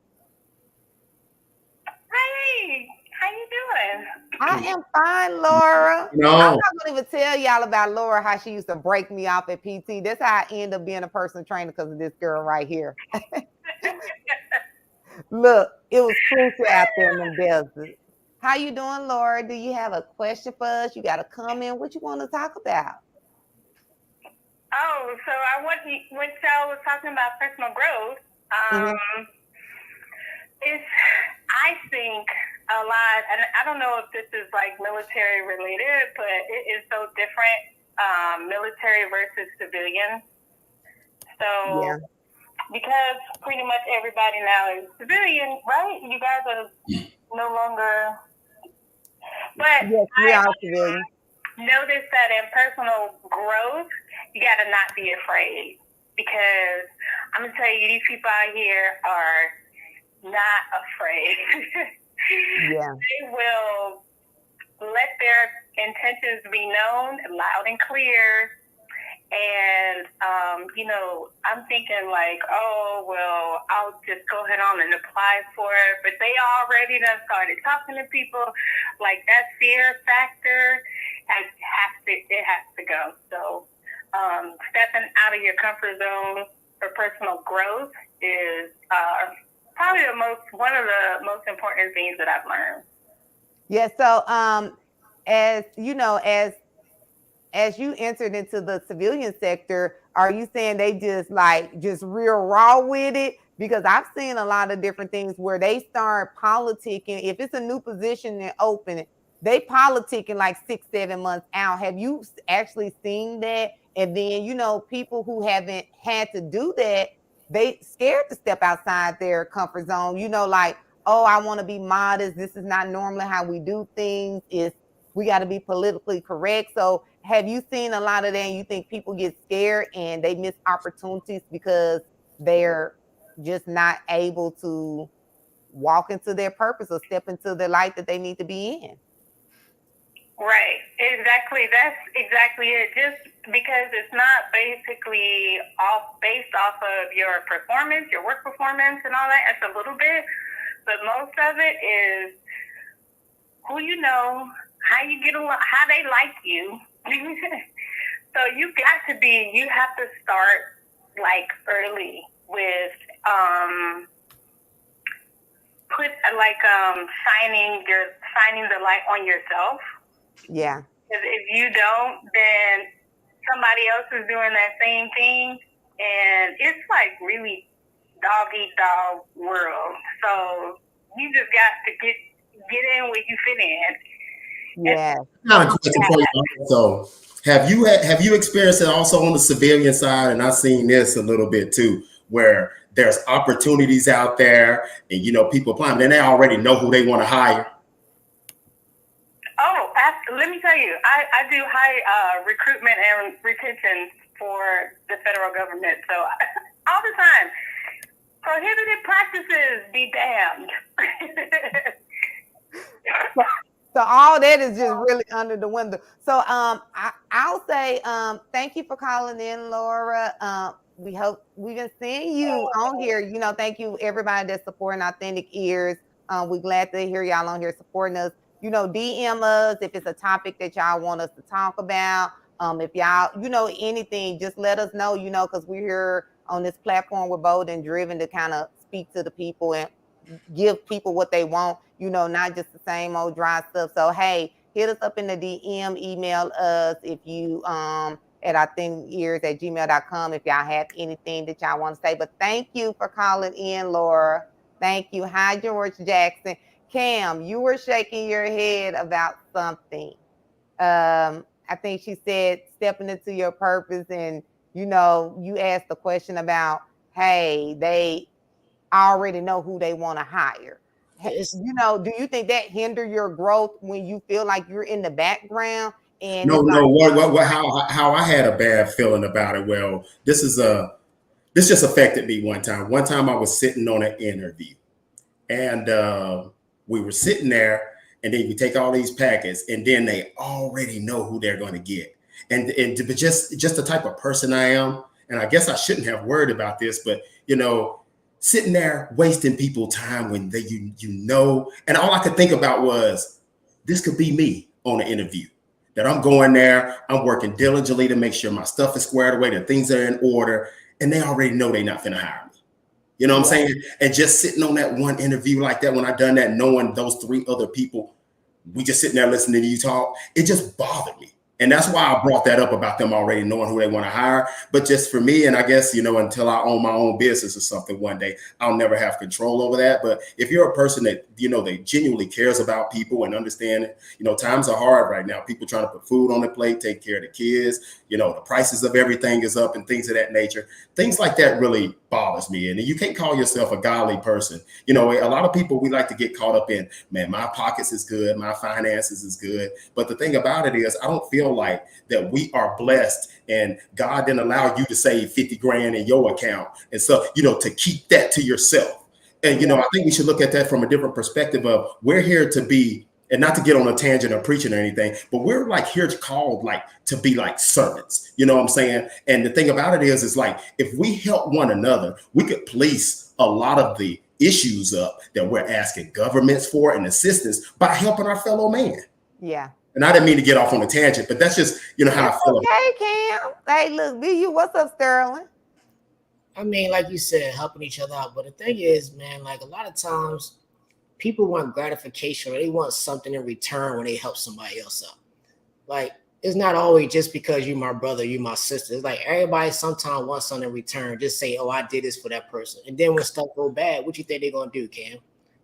Hey, how you doing? I am fine, Laura. No. I'm not gonna even tell y'all about Laura, how she used to break me off at PT. That's how I end up being a personal trainer because of this girl right here. Look, it was crucial out there in the desert. How you doing, Laura? Do you have a question for us? You got a comment? What you want to talk about? Oh, so when y'all was talking about personal growth, I think a lot, and I don't know if this is like military related, but it is so different, military versus civilian. So, because pretty much everybody now is civilian, right? You guys are no longer, but yes, we are civilian. Notice that in personal growth, you got to not be afraid, because I'm going to tell you, these people out here are not afraid. They will let their intentions be known loud and clear. And, I'm thinking like, oh, well, I'll just go ahead on and apply for it. But they already done started talking to people. Like, that fear factor has to go. So stepping out of your comfort zone for personal growth is probably one of the most important things that I've learned. Yeah. So as you know, as you entered into the civilian sector, are you saying they just real raw with it? Because I've seen a lot of different things where they start politicking. If it's a new position they're opening, they politicking like 6-7 months out. Have you actually seen that? And then, people who haven't had to do that, they scared to step outside their comfort zone, like, oh, I want to be modest. This is not normally how we do things. We got to be politically correct. So have you seen a lot of that and you think people get scared and they miss opportunities because they're just not able to walk into their purpose or step into the light that they need to be in? Right, exactly. That's exactly it. Just because it's not basically based off of your performance, your work performance and all that. It's a little bit, but most of it is who you know, how you get along, how they like you. So you have to start like early with shining the light on yourself. Yeah. Because if you don't, then somebody else is doing that same thing, and it's like really dog-eat-dog world. So you just got to get in where you fit in. Yeah. Not a question for you. So, have you experienced it also on the civilian side? And I've seen this a little bit too, where there's opportunities out there, and people applying, and they already know who they want to hire. Oh, let me tell you, I do high recruitment and retention for the federal government. So all the time, prohibited practices be damned. So all that is just really under the window. So I'll say thank you for calling in, Laura. We hope we've been seeing you on here. Thank you everybody that's supporting Authentic Ears. We're glad to hear y'all on here supporting us. You know, DM us if it's a topic that y'all want us to talk about. If y'all, you know, anything, just let us know, you know, because we're here on this platform. We're bold and driven to kind of speak to the people and give people what they want, you know, not just the same old dry stuff. So, hey, hit us up in the DM, email us if you, at our ears@gmail.com if y'all have anything that y'all want to say. But thank you for calling in, Laura. Thank you. Hi, George Jackson. Cam, you were shaking your head about something. I think she said stepping into your purpose, and you know, you asked the question about, hey, they already know who they want to hire. You know, do you think that hinder your growth when you feel like you're in the background and No, it's no. like, What? How I had a bad feeling about it. Well, this just affected me one time. One time I was sitting on an interview, and we were sitting there, and then you take all these packets, and then they already know who they're going to get, but just the type of person I am, and I guess I shouldn't have worried about this, but you know, sitting there wasting people time when you know, and all I could think about was this could be me on an interview. That I'm going there, I'm working diligently to make sure my stuff is squared away, that things are in order, and they already know they're not going to hire me. You know what I'm saying? And just sitting on that one interview like that, when I done that, knowing those 3 other people, we just sitting there listening to you talk, it just bothered me. And that's why I brought that up about them already knowing who they want to hire. But just for me, and I guess, you know, until I own my own business or something one day, I'll never have control over that. But if you're a person that, you know, they genuinely cares about people and understand it, you know, times are hard right now. People trying to put food on the plate, take care of the kids, you know, the prices of everything is up and things of that nature. Things like that really bothers me. And you can't call yourself a godly person. You know, a lot of people, we like to get caught up in, man, my pockets is good, my finances is good. But the thing about it is, I don't feel like that we are blessed and God didn't allow you to save 50 grand in your account. And so, you know, to keep that to yourself. And, you know, I think we should look at that from a different perspective of we're here to be, and not to get on a tangent or preaching or anything, but we're like here to called like to be like servants. You know what I'm saying? And the thing about it is like, if we help one another, we could police a lot of the issues up that we're asking governments for and assistance by helping our fellow man. yeah. And I didn't mean to get off on a tangent, but that's just, you know, how I feel. Okay, Cam. Hey, look, BU, what's up, Sterling? I mean, like you said, helping each other out. But the thing is, man, like a lot of times people want gratification or they want something in return when they help somebody else out. Like, it's not always just because you my brother, you my sister. It's like everybody sometimes wants something in return. Just say, oh, I did this for that person. And then when stuff go bad, what you think they're going to do, Cam?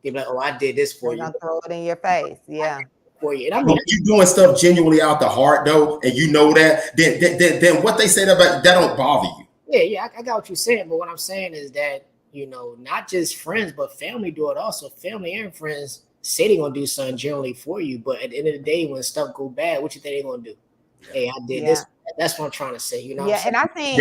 They're like, oh, I did this for you. Throw it in your face. Yeah. For you. And I mean, if you're doing stuff genuinely out the heart, though, and you know that, then what they said about that don't bother you. Yeah, I got what you're saying. But what I'm saying is that, you know, not just friends, but family do it also. Family and friends say they're going to do something generally for you. But at the end of the day, when stuff go bad, what you think they're going to do? Hey, I did this. That's what I'm trying to say. You know. Yeah, and I think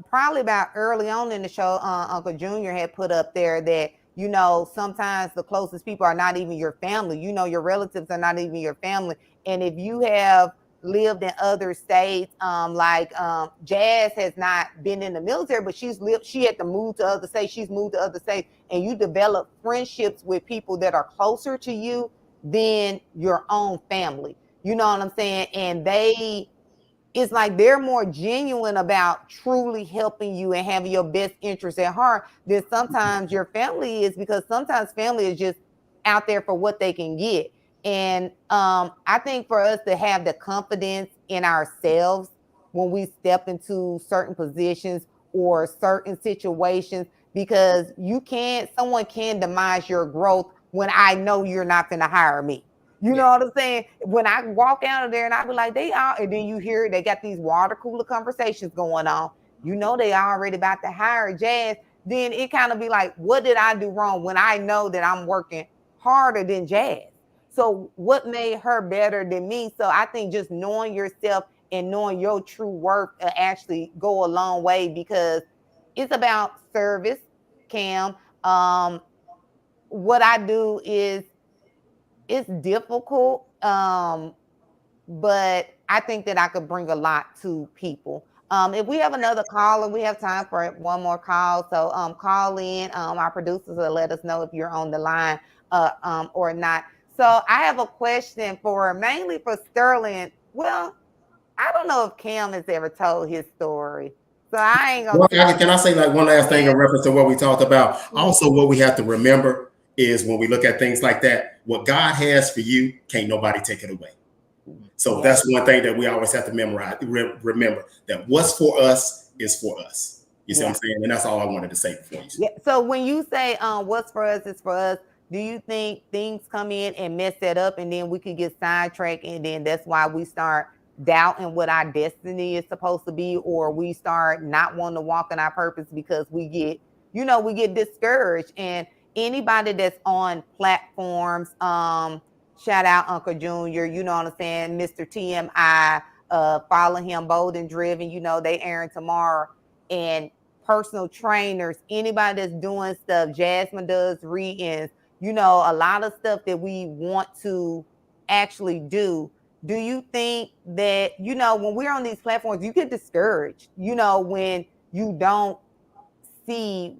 probably about early on in the show, Uncle Junior had put up there that, you know, sometimes the closest people are not even your family. You know, your relatives are not even your family. And if you have lived in other states, Jazz has not been in the military, but she had to move to other states. She's moved to other states, and you develop friendships with people that are closer to you than your own family. You know what I'm saying? And it's like they're more genuine about truly helping you and having your best interests at heart than sometimes your family is, because sometimes family is just out there for what they can get. And I think for us to have the confidence in ourselves when we step into certain positions or certain situations, because someone can demise your growth when I know you're not going to hire me. You know what I'm saying? When I walk out of there and I be like, they are, and then you hear they got these water cooler conversations going on. You know they already about to hire Jazz. Then it kind of be like, what did I do wrong when I know that I'm working harder than Jazz? So what made her better than me? So I think just knowing yourself and knowing your true worth actually go a long way, because it's about service, Cam. What I do is, it's difficult, but I think that I could bring a lot to people. If we have another caller, we have time for one more call. So call in. Our producers will let us know if you're on the line or not. So I have a question mainly for Sterling. Well, I don't know if Cam has ever told his story. So I ain't gonna Can I say like one last thing in reference to what we talked about? Also, what we have to remember is when we look at things like that, what God has for you, can't nobody take it away. So that's one thing that we always have to remember that what's for us is for us. You see what I'm saying? And that's all I wanted to say before you. Yeah. So when you say what's for us is for us, do you think things come in and mess that up and then we could get sidetracked and then that's why we start doubting what our destiny is supposed to be, or we start not wanting to walk in our purpose because we get discouraged? And anybody that's on platforms, shout out Uncle Junior, you know what I'm saying, Mr. TMI, follow him, Bold and Driven, they airing tomorrow. And personal trainers, anybody that's doing stuff, Jasmine does readings, a lot of stuff that we want to actually do. Do you think that, when we're on these platforms, you get discouraged, when you don't see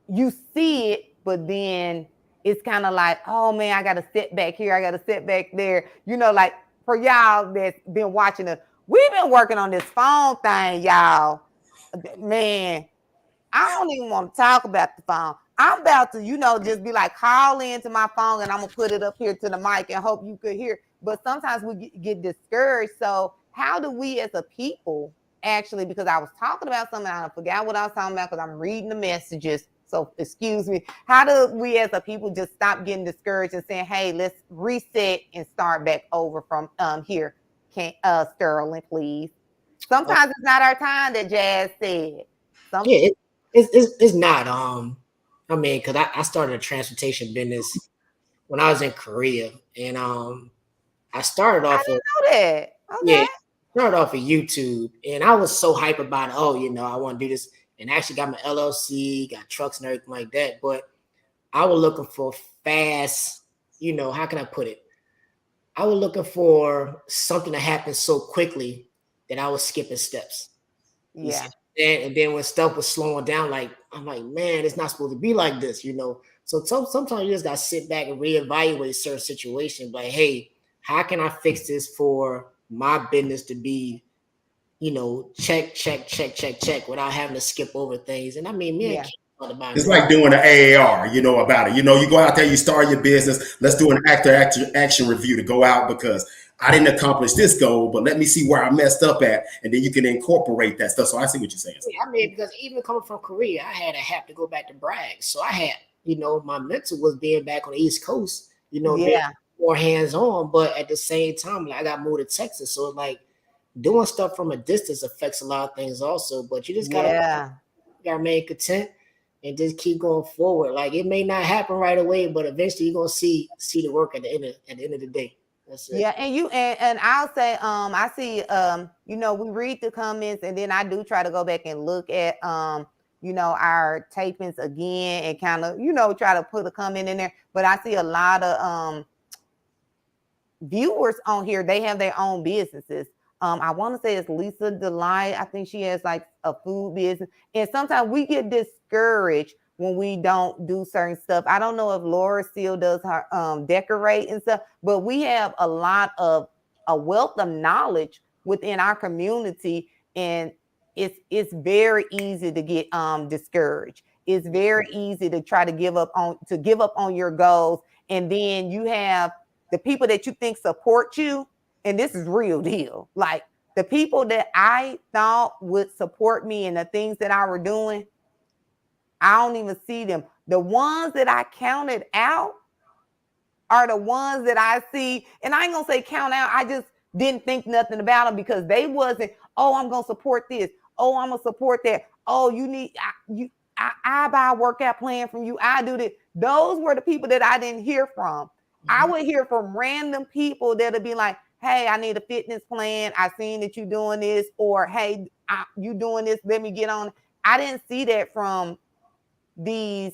it, but then it's kind of like, oh man, I got to sit back here, I got to sit back there, like for y'all that's been watching us, we've been working on this phone thing, y'all. Man, I don't even want to talk about the phone. I'm about to, just be like, call into my phone and I'm going to put it up here to the mic and hope you could hear. But sometimes we get discouraged. So how do we as a people actually, because I was talking about something, I forgot what I was talking about because I'm reading the messages. So excuse me. How do we as a people just stop getting discouraged and saying, hey, let's reset and start back over from here? Sterling, please. Sometimes it's not our time, that Jazz said. It's not. I mean, because I started a transportation business when I was in Korea, and I started off. I didn't know that. Okay. Yeah, started off of YouTube, and I was so hype about it. Oh, I want to do this, and actually got my LLC, got trucks and everything like that. But I was looking for fast. How can I put it? I was looking for something to happen so quickly that I was skipping steps. Yeah. And then when stuff was slowing down, I'm like, man, it's not supposed to be like this, So sometimes you just got to sit back and reevaluate certain situations. Like, hey, how can I fix this for my business to be, check without having to skip over things? And I mean, it's like doing an AAR, about it. You go out there, you start your business. Let's do an action review to go out because I didn't accomplish this goal, but let me see where I messed up at, and then you can incorporate that stuff. So I see what you're saying. Yeah, I mean, because even coming from Korea, I had to have to go back to Bragg. So I had, my mental was being back on the East Coast, being more hands-on, but at the same time, I got moved to Texas. So doing stuff from a distance affects a lot of things also, but you just gotta remain content and just keep going forward. It may not happen right away, but eventually you're gonna see the work at the end of the day. That's it. Yeah, and I'll say, I see, we read the comments and then I do try to go back and look at, our tapings again and kind of, try to put a comment in there. But I see a lot of viewers on here. They have their own businesses. I want to say it's Lisa Delight. I think she has a food business. And sometimes we get discouraged when we don't do certain stuff. I don't know if Laura still does her decorate and stuff, but we have a wealth of knowledge within our community, and it's very easy to get discouraged. It's very easy to try to give up on your goals, and then you have the people that you think support you, and this is real deal. The people that I thought would support me and the things that I were doing, I don't even see them. The ones that I counted out are the ones that I see. And I ain't going to say count out. I just didn't think nothing about them because they wasn't, oh, I'm going to support this. Oh, I'm going to support that. Oh, I buy a workout plan from you. I do this. Those were the people that I didn't hear from. I would hear from random people that'll be like, hey, I need a fitness plan. I seen that you doing this, or hey, you doing this. Let me get on. I didn't see that from these,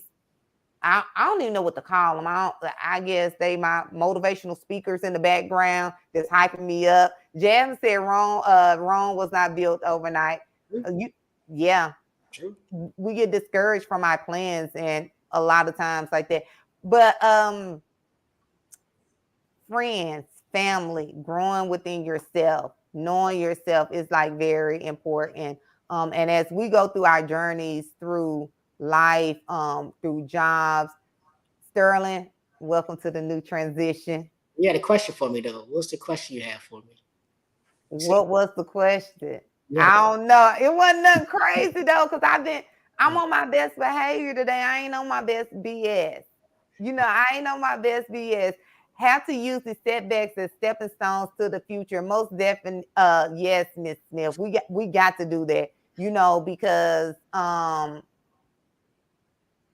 I don't even know what to call them. I guess they my motivational speakers in the background that's hyping me up. Jasmine said Rome was not built overnight. Yeah. True. We get discouraged from our plans and a lot of times like that. But friends, family, growing within yourself, knowing yourself is like very important. And as we go through our journeys through life, through jobs, Sterling, welcome to the new transition. You had a question for me though. What's the question you have for me? What was the question? Yeah. I don't know. It wasn't nothing crazy though, because I'm on my best behavior today. I ain't on my best BS. I ain't on my best BS. Have to use the setbacks as stepping stones to the future. Most definitely, yes, Miss Smith. We got to do that, because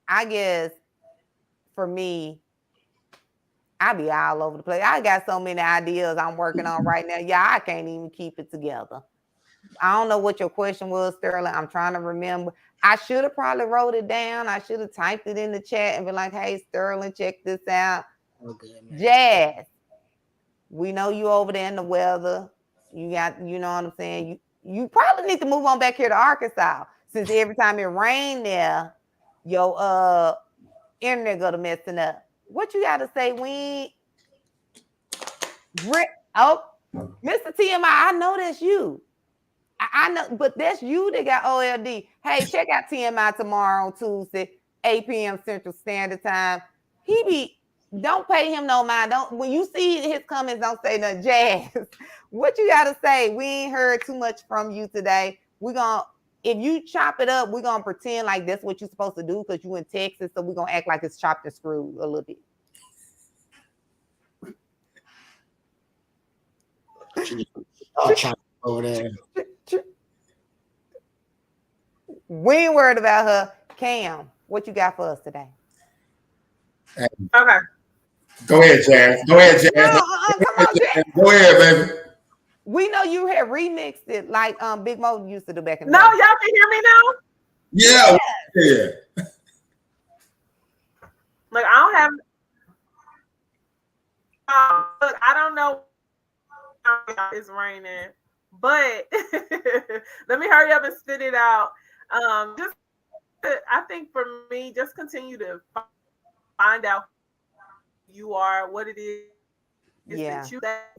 I guess for me, I be all over the place. I got so many ideas I'm working on right now. Yeah, I can't even keep it together. I don't know what your question was, Sterling. I'm trying to remember. I should have probably wrote it down. I should have typed it in the chat and been like, hey, Sterling, check this out. Oh, good, man. Jazz, we know you over there in the weather. You got, you know what I'm saying? You probably need to move on back here to Arkansas, since every time it rain there, your internet go to messing up. What you got to say? Oh, Mr. TMI, I know that's you. I know, but that's you that got OLD. Hey, check out TMI tomorrow on Tuesday, 8 p.m. Central Standard Time. Don't pay him no mind. When you see his comments, don't say nothing. Jazz, what you got to say? We ain't heard too much from you today. If you chop it up, we're going to pretend like that's what you're supposed to do because you in Texas, so we're going to act like it's chopped and screwed a little bit. Oh, chop over there. We ain't worried about her. Cam, what you got for us today? Okay. Go ahead, Jazz. Go ahead, Jazz. Come on, Jazz. Go ahead, baby. We know you had remixed it like Big Mo used to do back in the No, day. y'all can hear me now? Yeah. Look, I don't have. Look, I don't know. It's raining, but let me hurry up and spit it out. I think for me, just continue to find out who you are, what it is. Yeah.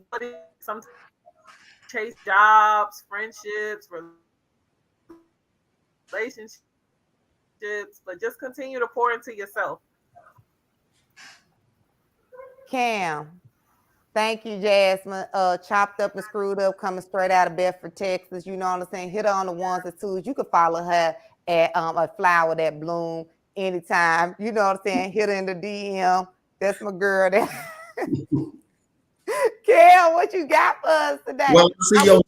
What it is. Sometimes chase jobs, friendships, relationships, but just continue to pour into yourself. Cam, thank you, Jasmine. Chopped up and screwed up, coming straight out of Bedford, Texas. You know what I'm saying? Hit her on the ones and twos. You can follow her at a flower that bloom anytime. You know what I'm saying? Hit her in the DM. That's my girl. Cam, what you got for us today? Well, see, your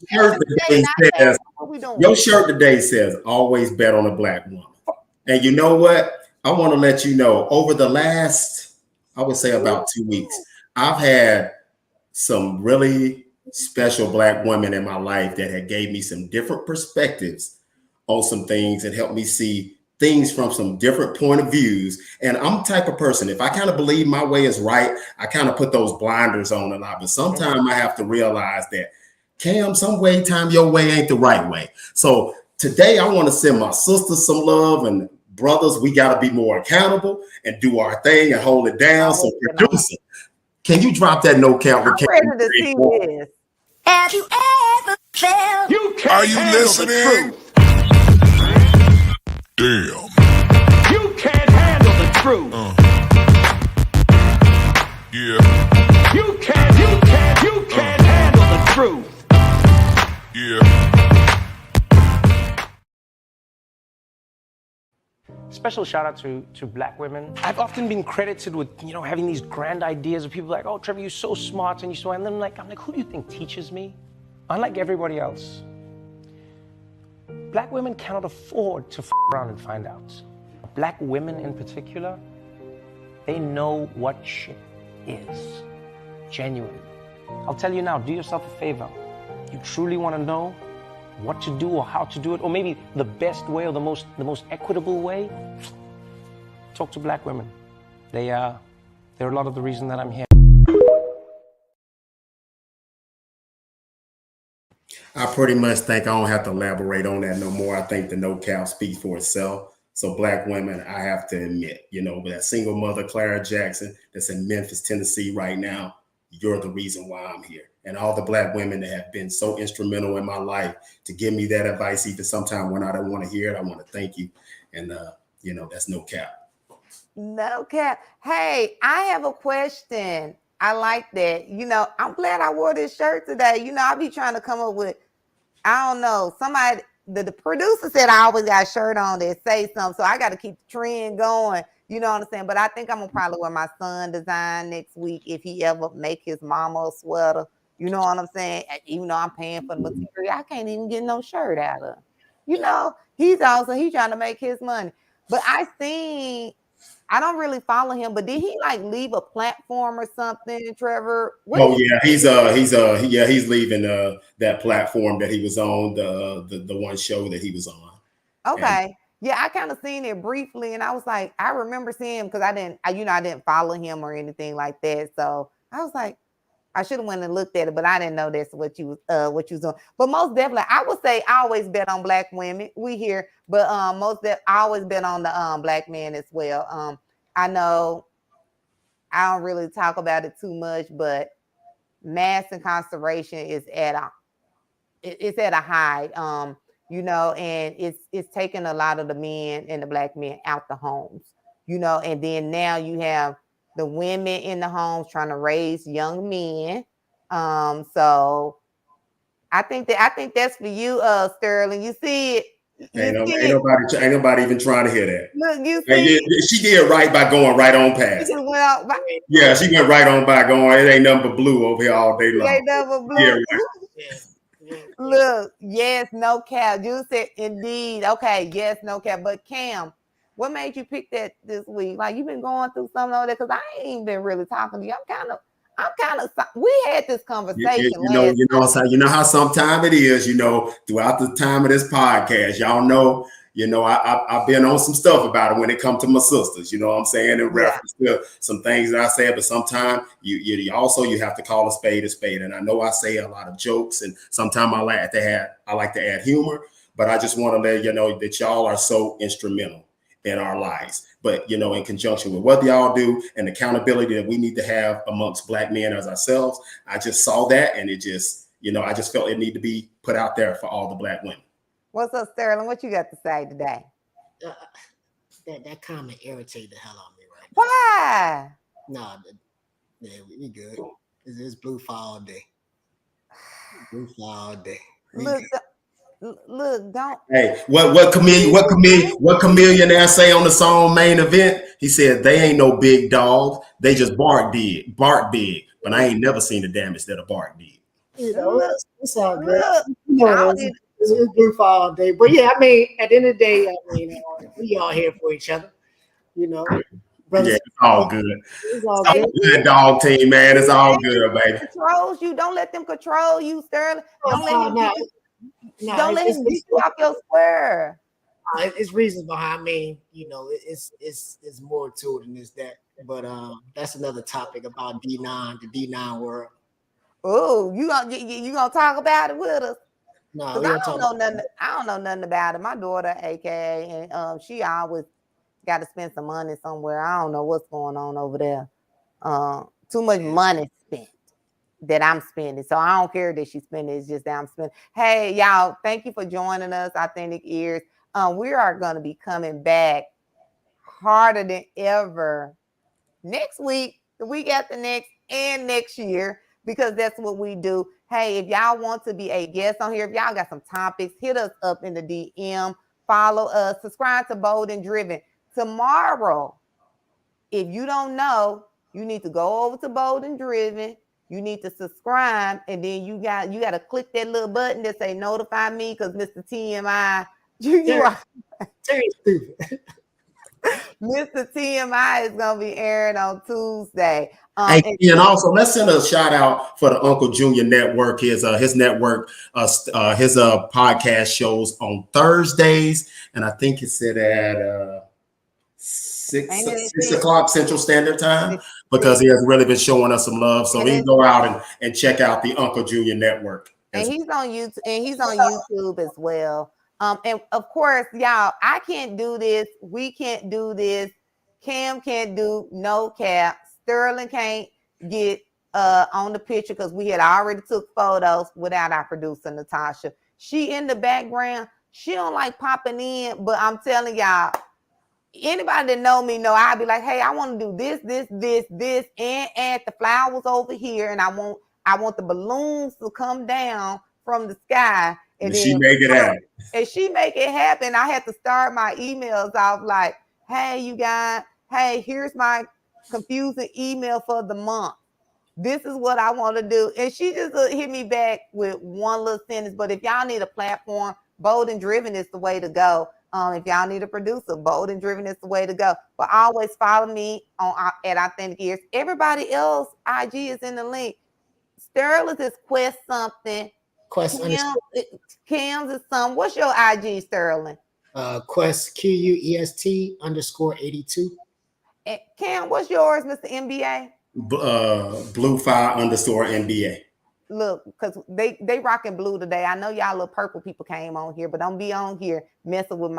shirt today says always bet on a black woman. And you know what? I want to let you know, over the last, I would say about 2 weeks, I've had some really special black women in my life that had gave me some different perspectives on some things and helped me see things from some different point of views. And I'm the type of person, if I kind of believe my way is right, I kind of put those blinders on a lot. But sometimes I have to realize that, Cam, time your way ain't the right way. So today I want to send my sisters some love, and brothers, we got to be more accountable and do our thing and hold it down. So producer, can you drop that no count? I'm ready to see this. Have you ever felt? Are you listening? Damn. You can't handle the truth. Yeah. You can't handle the truth. Yeah. Special shout out to black women. I've often been credited with, having these grand ideas of people like, oh, Trevor, you're so smart and you're so, and then I'm like, who do you think teaches me? Unlike everybody else, black women cannot afford to around and find out. Black women in particular, they know what shit is, genuinely. I'll tell you now, do yourself a favor. You truly want to know what to do or how to do it, or maybe the best way or the most equitable way, talk to black women. They're a lot of the reason that I'm here. I pretty much think I don't have to elaborate on that no more. I think the no cap speaks for itself. So black women, I have to admit, that single mother, Clara Jackson, that's in Memphis, Tennessee right now, you're the reason why I'm here. And all the black women that have been so instrumental in my life to give me that advice, even sometimes when I don't want to hear it, I want to thank you. And, that's no cap. No cap. Hey, I have a question. I like that. I'm glad I wore this shirt today. I be trying to come up with, I don't know, somebody, the producer said I always got a shirt on that say something. So I got to keep the trend going. You know what I'm saying? But I think I'm going to probably wear my son design next week if he ever make his mama a sweater. You know what I'm saying? Even though I'm paying for the material, I can't even get no shirt out of him. He's trying to make his money. But I don't really follow him, but did he leave a platform or something, Trevor? He's leaving that platform that he was on, the one show that he was on. Okay. Yeah, I kind of seen it briefly, and I was like, I remember seeing him because I didn't follow him or anything like that. So I was like, I should have went and looked at it, but I didn't know that's what you was doing. But most definitely, I would say I always bet on black women. We here, but I always bet on the black men as well. I know I don't really talk about it too much, but mass incarceration is at a high. And it's taking a lot of the men and the black men out the homes. And then now you have the women in the homes trying to raise young men. So I think that's for you, Sterling. You see it. Ain't nobody even trying to hear that. Look, you see, she did right by going right on past. She went yeah, she went right on by going. It ain't nothing but blue over here all day long. It ain't nothing but blue. Yeah, right. Look, yes, no cap. You said indeed. Okay, yes, no cap. But Cam, what made you pick that this week? You've been going through something over there because I ain't been really talking to you. I'm kind of. We had this conversation. You know how sometime it is. Throughout the time of this podcast, y'all know. I've been on some stuff about it when it comes to my sisters. You know what I'm saying in reference to some things that I said. But sometimes you have to call a spade a spade. And I know I say a lot of jokes, and sometimes I like to add humor. But I just want to let you know that y'all are so instrumental in our lives. But, in conjunction with what y'all do and the accountability that we need to have amongst black men as ourselves, I just saw that. And it just, I just felt it needed to be put out there for all the black women. What's up, Sterling? What you got to say today? That comment irritated the hell out of me right now. Why? No, we good. It's blue fire all day. Blue fire all day. Look, don't. Hey, what Chameleon now say on the song Main Event? He said they ain't no big dogs. They just bark big. But I ain't never seen the damage that a bark did. It's all good. It's blue fire all day. But yeah, at the end of the day, we all here for each other. Brothers, yeah, it's all good. It's all good. Good dog team, man. It's all good, baby. Controls you. Don't let them control you, Sterling. Don't let him beat you off your square. It's reasons behind me. It's more to it than this that. But that's another topic about D9, the D9 world. Oh, you gonna talk about it with us? No, I don't know nothing about it. My daughter, AKA, and she always got to spend some money somewhere. I don't know what's going on over there. Too much money spent that I'm spending. So I don't care that she's spending. It's just that I'm spending. Hey, y'all, thank you for joining us, Authentic Ears. We are going to be coming back harder than ever next week, the week after next, and next year, because that's what we do. Hey, if y'all want to be a guest on here, if y'all got some topics, hit us up in the DM, follow us, subscribe to Bold and Driven. Tomorrow, if you don't know, you need to go over to Bold and Driven. You need to subscribe, and then you got to click that little button that say notify me, because Mr. TMI, you are stupid. Mr. TMI is gonna be airing on Tuesday. And also let's send a shout out for the Uncle Junior Network. His network, his podcast shows on Thursdays, and I think it's at 6 o'clock Central Standard Time, because he has really been showing us some love. So we can go out and check out the Uncle Junior Network. And he's on YouTube, and he's on YouTube as well. And of course, y'all, I can't do this. We can't do this. Cam can't do no cap. Sterling can't get on the picture because we had already took photos without our producer Natasha. She in the background. She don't like popping in, but I'm telling y'all, anybody that know me know I'll be like, hey, I want to do this, and add the flowers over here, and I want the balloons to come down from the sky. And she make it happen. And she make it happen. I had to start my emails off like, hey, you guys, hey, here's my confusing email for the month. This is what I want to do. And she just hit me back with one little sentence. But if y'all need a platform, Bold and Driven is the way to go. If y'all need a producer, Bold and Driven is the way to go. But always follow me on at Authentic Ears. Everybody else, IG is in the link. Sterling is Quest something. Cam's is something. What's your IG, Sterling? Quest QUEST _82. Cam, what's yours, Mr. NBA? Bluefire _NBA. Look, because they rocking blue today. I know y'all little purple people came on here, but don't be on here messing with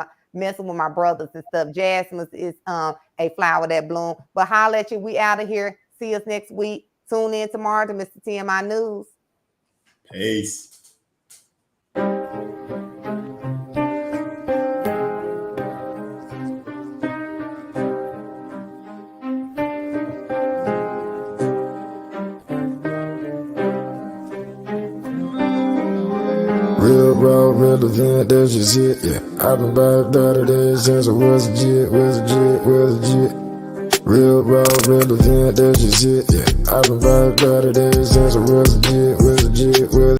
my brothers and stuff. Jasmine is a flower that bloom. But holla at you. We out of here. See us next week. Tune in tomorrow to Mr. TMI News. Peace. Real raw, relevant, that's just it, yeah. I've been by better days since I was legit. Real raw, relevant, that's just it, yeah. I've been by better days since I was legit.